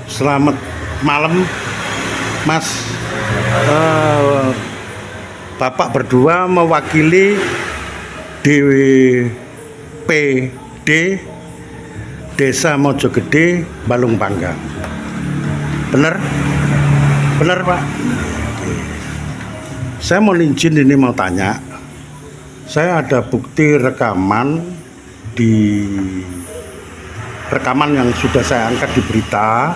Selamat malam, Mas. Eh, Bapak berdua mewakili DPD Desa Mojogede, Balung Panggang. Benar? Benar, Pak? Saya mau izin ini mau tanya. Saya ada bukti rekaman yang sudah saya angkat di berita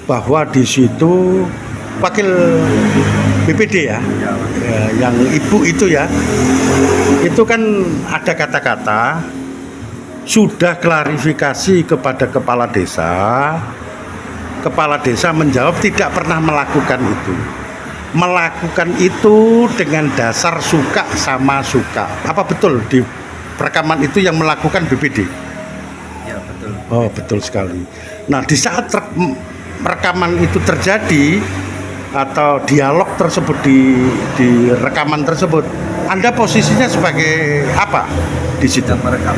bahwa di situ wakil BPD ya, yang ibu itu ya, itu kan ada kata-kata sudah klarifikasi kepada kepala desa menjawab tidak pernah melakukan itu dengan dasar suka sama suka. Apa betul di rekaman itu yang melakukan BPD? Ya, betul. Oh, betul sekali. Nah, di saat rekaman itu terjadi atau dialog tersebut di rekaman tersebut, Anda posisinya sebagai apa di situ? Yang merekam.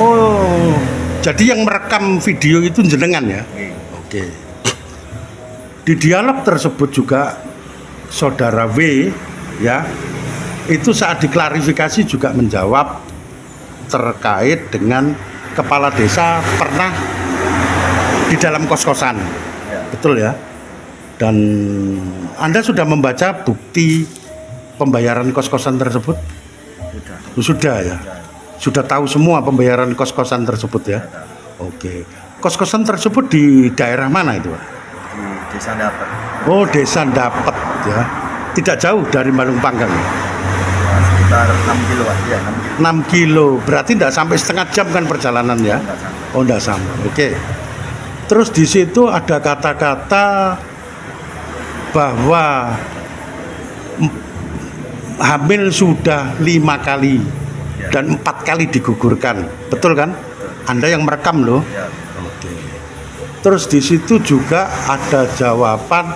Oh, jadi yang merekam video itu jenengan ya? Oke. Di dialog tersebut juga Saudara W ya, itu saat diklarifikasi juga menjawab terkait dengan kepala desa pernah di dalam kos-kosan. Ya. Betul ya? Dan Anda sudah membaca bukti pembayaran kos-kosan tersebut? Sudah. Sudah ya? Sudah tahu semua pembayaran kos-kosan tersebut ya? Oke. Kos-kosan tersebut di daerah mana itu, Pak? Di Desa Dapat. Oh, Desa Dapat ya. Tidak jauh dari Balung Panggang ya? Sekitar 6 kilo ya, 6 kilo. Berarti tidak sampai setengah jam kan perjalanan ya? Enggak sampai. Oh, tidak sampai. Oke. Terus di situ ada kata-kata bahwa hamil sudah 5 kali Ya. dan 4 kali digugurkan. Betul kan? Anda yang merekam loh. Ya. Oke. Terus di situ juga ada jawaban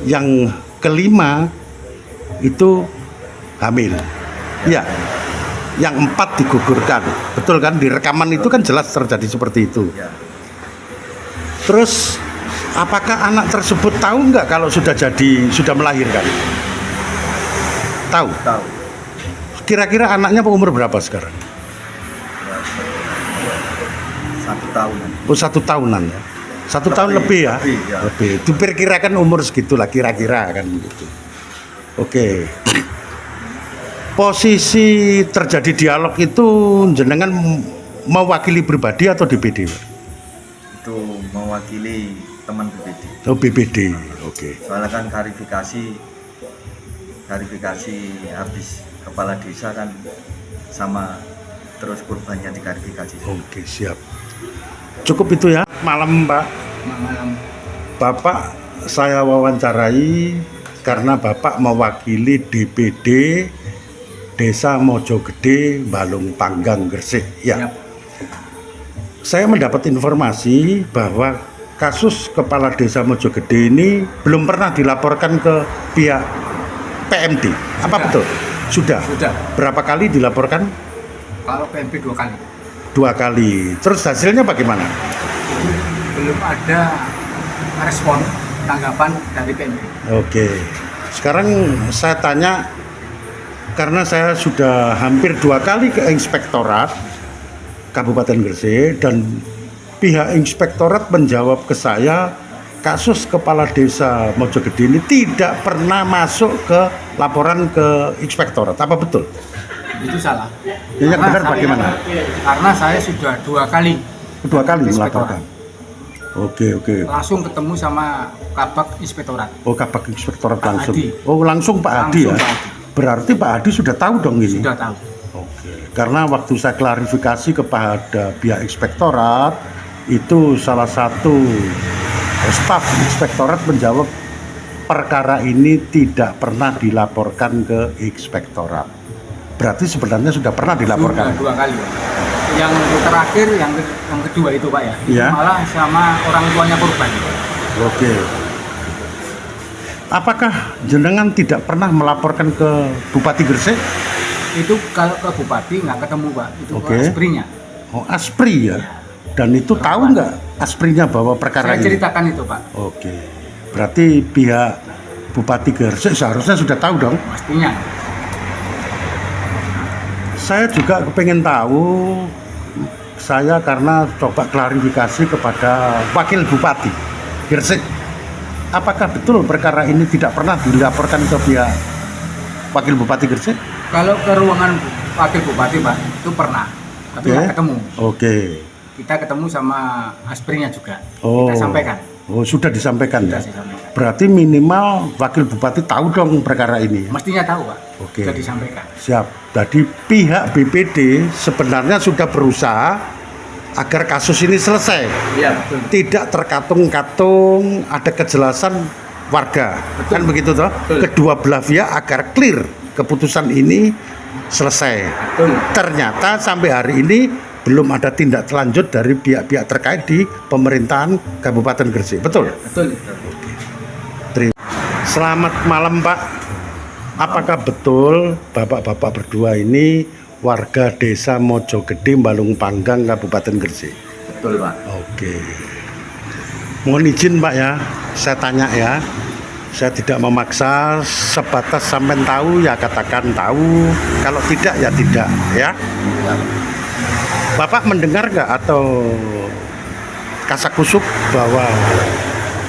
yang kelima itu hamil. Ya. Yang 4 digugurkan. Betul kan? Di rekaman itu kan jelas terjadi seperti itu. Ya. Terus apakah anak tersebut tahu nggak kalau sudah melahirkan? Tahu. Tahu. Kira-kira anaknya umur berapa sekarang? Ya. 1 tahun. Oh, 1 tahunan ya. 1 tahun lebih ya. Lebih, ya. Lebih. Diperkirakan umur segitulah kira-kira kan gitu. Oke. Posisi terjadi dialog itu jenengan mewakili pribadi atau DPD? Itu mewakili teman BPD. Oh, BPD. Oke. Soalnya kan klarifikasi habis kepala desa kan sama terus korbannya diklarifikasi. Oke, siap. Cukup itu ya. Malam, Pak. Malam. Bapak saya wawancarai karena Bapak mewakili DPD Desa Mojogede, Balung Panggang, Gresik. Ya. Yap. Saya mendapat informasi bahwa kasus kepala desa Mojogede ini belum pernah dilaporkan ke pihak PMD. Apa betul? Sudah. Sudah. Berapa kali dilaporkan? Kalau PMP 2 kali. 2 kali. Terus hasilnya bagaimana? Belum ada respon tanggapan dari PMP. Oke. Sekarang saya tanya, karena saya sudah hampir 2 kali ke Inspektorat Kabupaten Gresik dan pihak Inspektorat menjawab ke saya kasus kepala desa Mojogede ini tidak pernah masuk ke laporan ke Inspektorat. Apa betul? Itu salah. Yang benar saya- bagaimana? Karena saya sudah 2 kali 2 kali Inspektorat. melaporkan. Oke. Langsung ketemu sama Kabak Inspektorat. Oh, Kabak Inspektorat Pak langsung. Adi. Oh, langsung Pak Adi ya. Langsung Pak Adi. Berarti Pak Adi sudah tahu dong ini. Sudah tahu. Oke. Karena waktu saya klarifikasi kepada pihak Inspektorat, itu salah satu staf Inspektorat menjawab perkara ini tidak pernah dilaporkan ke Inspektorat. Berarti sebenarnya sudah pernah dilaporkan. Sudah 2 kali. Yang terakhir, yang kedua itu Pak ya. Iya. Malah sama orang tuanya korban. Oke. Apakah jenengan tidak pernah melaporkan ke Bupati Gresik? Itu kalau ke Bupati nggak ketemu Pak. Itu Oke. ke Asprinya. Oh, Aspri ya. Dan itu tahu nggak Asprinya bahwa perkara Saya ini? ceritakan itu Pak, Oke, berarti pihak Bupati Gresik seharusnya sudah tahu dong. pastinya. Saya juga kepengen tahu, saya karena coba klarifikasi kepada Wakil Bupati Gresik, apakah betul perkara ini tidak pernah dilaporkan ke pihak Wakil Bupati Gresik? Kalau ke ruangan Wakil Bupati Pak, itu pernah, tapi nggak ketemu. Oke. Kita ketemu sama Asprinya juga, Oh. kita sampaikan. Oh, sudah disampaikan Sudah ya. saya sampaikan. Berarti minimal Wakil Bupati tahu dong perkara ini. Mestinya tahu Pak, Oke. sudah disampaikan. Siap. Jadi pihak BPD sebenarnya sudah berusaha agar kasus ini selesai. Iya betul. Tidak terkatung-katung, ada kejelasan warga. Betul. Kan begitu toh? Betul. Kedua belah pihak agar clear keputusan ini selesai. Betul. Ternyata sampai hari ini belum ada tindak lanjut dari pihak-pihak terkait di pemerintahan Kabupaten Gresik. Betul? Betul. Selamat malam Pak. Apakah betul bapak-bapak berdua ini warga desa Mojogede, Balung Panggang, Kabupaten Gresik? Betul Pak. Oke. Mohon izin Pak ya, saya tanya ya. Saya tidak memaksa, sebatas sampai tahu ya katakan tahu, kalau tidak ya tidak ya. Bapak mendengar nggak atau kasakusuk bahwa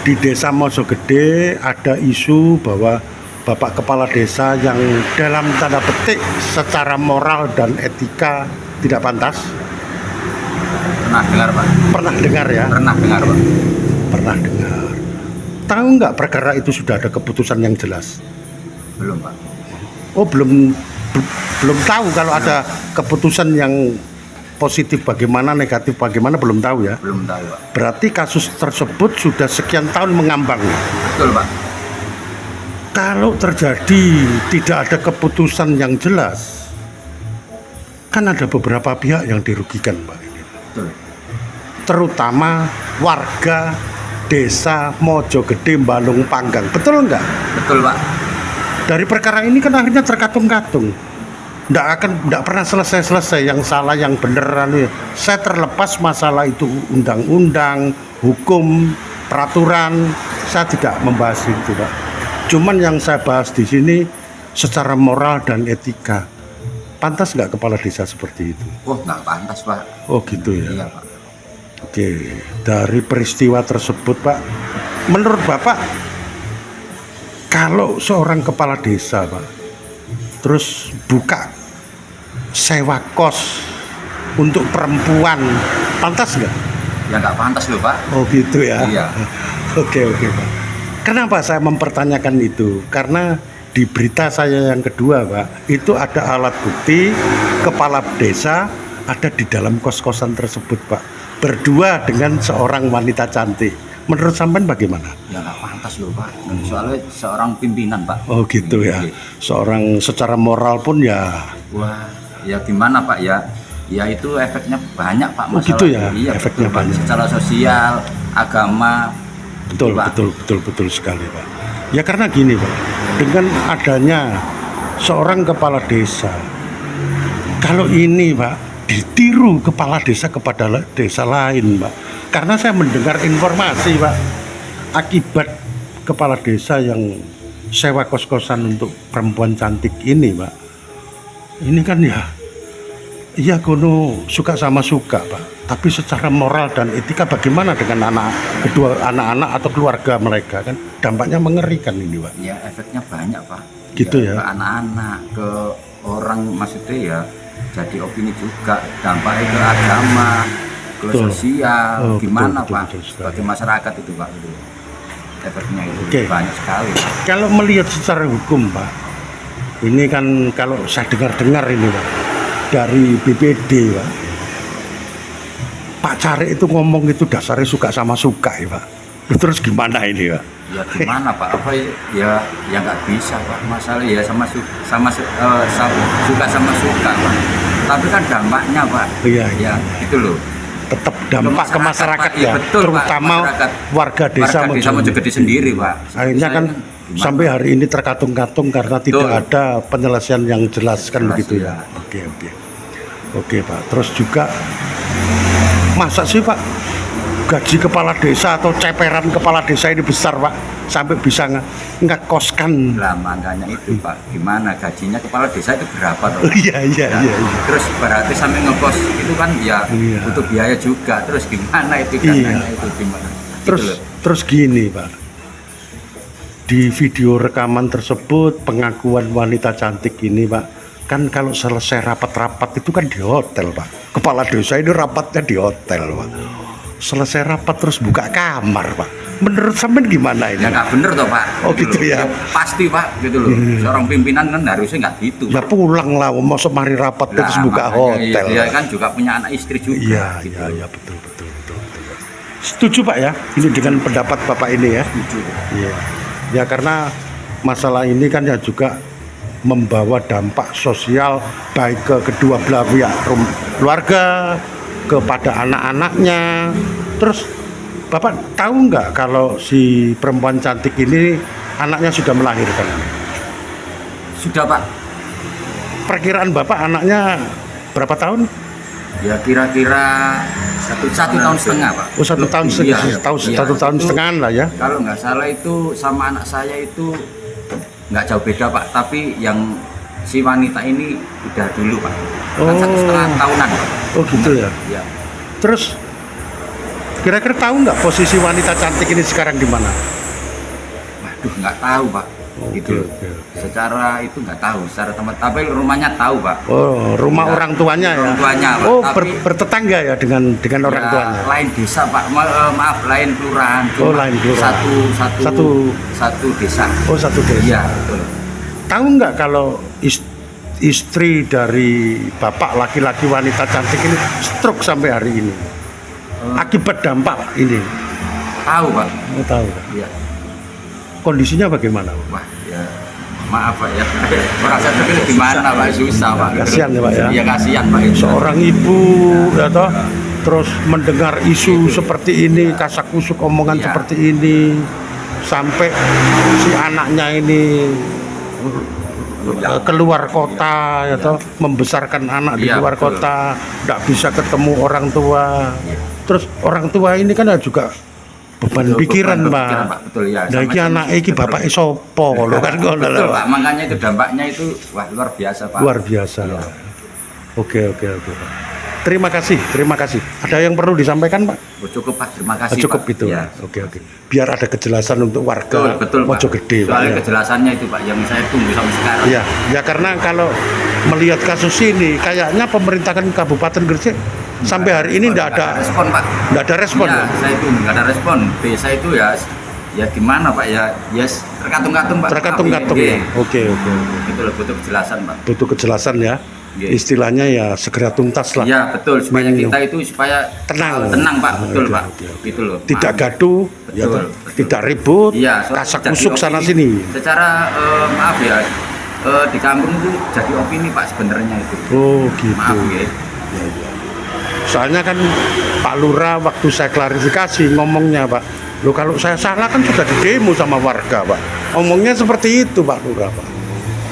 di desa Mojogede ada isu bahwa Bapak Kepala Desa yang dalam tanda petik secara moral dan etika tidak pantas? Pernah dengar Pak? Pernah dengar ya? Pernah dengar Pak? Pernah dengar. Tahu nggak perkara itu sudah ada keputusan yang jelas? Belum Pak. Oh belum tahu kalau ada keputusan yang positif bagaimana, negatif bagaimana, belum tahu ya? Belum tahu Pak. Berarti kasus tersebut sudah sekian tahun mengambang. Betul Pak. Kalau terjadi tidak ada keputusan yang jelas, kan ada beberapa pihak yang dirugikan Pak. Betul. Terutama warga desa Mojogede, Balung Panggang. Betul enggak? Betul Pak. Dari perkara ini kan akhirnya terkatung-katung. Nggak pernah selesai-selesai, yang salah yang beneran. Saya terlepas masalah itu undang-undang, hukum, peraturan, saya tidak membahas itu Pak. Cuman yang saya bahas di sini secara moral dan etika. Pantas nggak kepala desa seperti itu? Oh nggak pantas Pak. Oh gitu ya. Iya Pak. Oke, dari peristiwa tersebut Pak, menurut Bapak, kalau seorang kepala desa Pak, terus buka sewa kos untuk perempuan, pantas nggak? Ya nggak pantas loh Pak. Oh gitu ya. Iya. Oke Pak. Kenapa saya mempertanyakan itu? Karena di berita saya yang kedua Pak, itu ada alat bukti kepala desa ada di dalam kos-kosan tersebut Pak, berdua dengan seorang wanita cantik. Menurut sampean bagaimana? Ya nggak pantas loh Pak. Soalnya seorang pimpinan Pak. Oh gitu ya. Iya. Seorang secara moral pun ya. Wah, ya gimana Pak ya? Ya itu efeknya banyak Pak. Oh, gitu ya? Iya, Efeknya betul, Pak. banyak. Secara sosial, agama. Betul, Pak. betul sekali Pak. Ya karena gini Pak, dengan adanya seorang kepala desa, kalau ini Pak ditiru kepala desa kepada desa lain Pak, karena saya mendengar informasi Pak, akibat kepala desa yang sewa kos-kosan untuk perempuan cantik ini Pak, ini kan ya kono suka sama suka Pak, tapi secara moral dan etika bagaimana dengan kedua anak-anak atau keluarga mereka, kan dampaknya mengerikan ini Pak. Ya efeknya banyak Pak. Gitu ya. Ke anak-anak, ke orang, maksudnya ya jadi opini juga, dampaknya ke agama, ke Betul. sosial, Oh, gimana betul Pak? sekali. Sebagai masyarakat itu Pak, gitu. Efeknya itu Oke. banyak sekali. Pak. Kalau melihat secara hukum Pak, ini kan kalau saya dengar-dengar ini Pak, dari BPD Pak Carik itu ngomong itu dasarnya suka sama suka ya Pak. Terus gimana ini Pak? Ya gimana Pak? Apa ya nggak bisa Pak. Masalah ya sama suka sama suka Pak. Tapi kan dampaknya Pak. Iya. Ya itu loh. Tetap dampak ke masyarakat Pak. Iya, ya, betul, terutama Pak. Masyarakat. warga desa Warga desa Mojogede sendiri Pak. Akhirnya kan Gimana? sampai hari ini terkatung-katung karena tidak Betul. ada penyelesaian yang jelas kan Jelas, begitu ya. ya. Oke Pak. Terus juga Masa sih Pak gaji kepala desa atau ceperan kepala desa ini besar Pak sampai bisa ngekoskan? Lah makanya itu Pak, gimana gajinya kepala desa itu berapa toh? Iya. Terus berarti sampai ngekos itu kan ya Iya. butuh biaya juga. Terus gimana itu Iya. dananya itu gimana? Gitu loh. Terus gini Pak, di video rekaman tersebut pengakuan wanita cantik ini Pak, kan kalau selesai rapat-rapat itu kan di hotel Pak. Kepala desa ini rapatnya di hotel Pak. Selesai rapat terus buka kamar Pak. Menurut sampean gimana ini? Ya nggak bener toh Pak. Oh, gitu loh. ya. Pasti Pak gitu loh. Seorang pimpinan kan harusnya nggak gitu. Ya pulang lah, mau mari rapat terus buka makanya hotel. Dia kan juga punya anak istri juga. Iya, gitu. iya, betul. Setuju Pak ya, ini dengan pendapat Bapak ini ya. Setuju. Iya. Ya karena masalah ini kan ya juga membawa dampak sosial baik ke kedua belah pihak keluarga, kepada anak-anaknya. Terus Bapak tahu nggak kalau si perempuan cantik ini anaknya sudah melahirkan? Sudah Pak. Perkiraan Bapak anaknya berapa tahun? Ya kira-kira satu tahun setengah Pak. Oh 1 tahun setengah, Iya, satu tahun itu setengah lah ya. Kalau nggak salah itu sama anak saya itu nggak jauh beda Pak. Tapi yang si wanita ini udah dulu Pak. Kan Oh. 1,5 tahunan Pak. Oh gitu ya. Iya. Terus kira-kira tahu nggak posisi wanita cantik ini sekarang di mana? Waduh nggak tahu Pak. Gitu. Oke. Secara itu nggak tahu. Secara tempat tapi rumahnya tahu Pak. Oh, rumah Enggak, orang tuanya ya. orang tuanya, Pak. Oh, Tapi- bertetangga ya dengan orang Ya, tuanya. lain desa Pak. Maaf lain kelurahan. Oh, Cuma lain kelurahan. satu desa. Oh, satu desa. Iya betul. Tahu nggak kalau istri dari bapak laki-laki wanita cantik ini stroke sampai hari ini? Akibat dampak ini. Tahu Pak. Oh, tahu. Iya. Kondisinya bagaimana? Wah ya maaf Pak ya. Merasa tapi gimana Pak, susah Pak. Kasihan ya, Pak, ya. Iya kasihan Pak. Itu. Seorang ibu ya toh terus mendengar isu seperti ini, kasak-kusuk omongan Iya. seperti ini, sampai si anaknya ini keluar kota ya toh, membesarkan anak di Iya, luar betul. kota, tidak bisa ketemu orang tua. Terus orang tua ini kan juga beban Betul, pikiran beban Pak. pikiran, Pak. Betul, ya. Nah, iki Sama anak jenis iki bapak betul. sopo lho kan ngono Betul lho. Pak. Makanya itu dampaknya itu wah luar biasa Pak. Luar biasa. Iya. Oke Pak. Terima kasih. Ada yang perlu disampaikan Pak? Oh, cukup Pak. Terima kasih Cukup Pak. itu. Ya. Oke. Biar ada kejelasan untuk warga Betul Pak. Mojokerto Pak. Soalnya Ya. kejelasannya itu Pak yang saya tunggu sampai sekarang. Iya, ya karena kalau melihat kasus ini kayaknya pemerintahan Kabupaten Gresik sampai hari ini tidak ada respon Pak. respon. Ya, Ya? saya itu nggak ada respon. Desa itu ya gimana Pak ya, yes terkatung-katung Pak. Terkatung-katung ya. Oke. Itu loh butuh kejelasan Pak. Butuh kejelasan ya. Iya. Istilahnya ya segera tuntas lah. Iya betul supaya Minimum. kita itu supaya Tenang. tenang Pak, betul Oke, Pak. oke. Gitu loh. Tidak Maaf. gaduh, ya Betul, toh. betul. Tidak ribut, Iya, soalnya kasak jadi kusuk sana opini. sini. Secara maaf ya, di kampung itu jadi opini Pak sebenarnya itu. Oh gitu. Maaf ya. Soalnya kan Pak Lurah waktu saya klarifikasi ngomongnya Pak, lo kalau saya salah kan sudah di demo sama warga Pak. Ngomongnya seperti itu Pak Lurah Pak.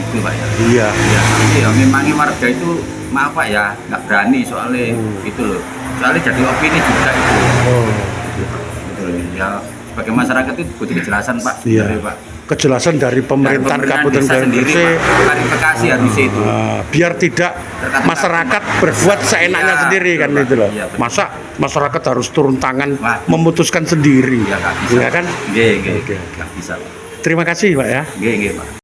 Itu Pak ya. Iya. Ya, tapi ya memangnya warga itu maaf Pak ya, nggak berani soalnya itu loh. Soalnya jadi opini juga itu. Oh. Gitu loh. Ya sebagai masyarakat itu butuh kejelasan Pak. Iya. Sebenarnya, Pak. Kejelasan dari pemerintahan Kabupaten desa sendiri Gresik. Pak. Klarifikasi harusnya itu. Biar tidak masyarakat berbuat seenaknya Iya, sendiri kan betul, itu loh. Pak. Iya, betul. Masa masyarakat harus turun tangan Wah. memutuskan sendiri. Ya nggak bisa. Iya kan? Nggih, Oke. nggak bisa Pak. Terima kasih Pak ya. Nggih, Pak.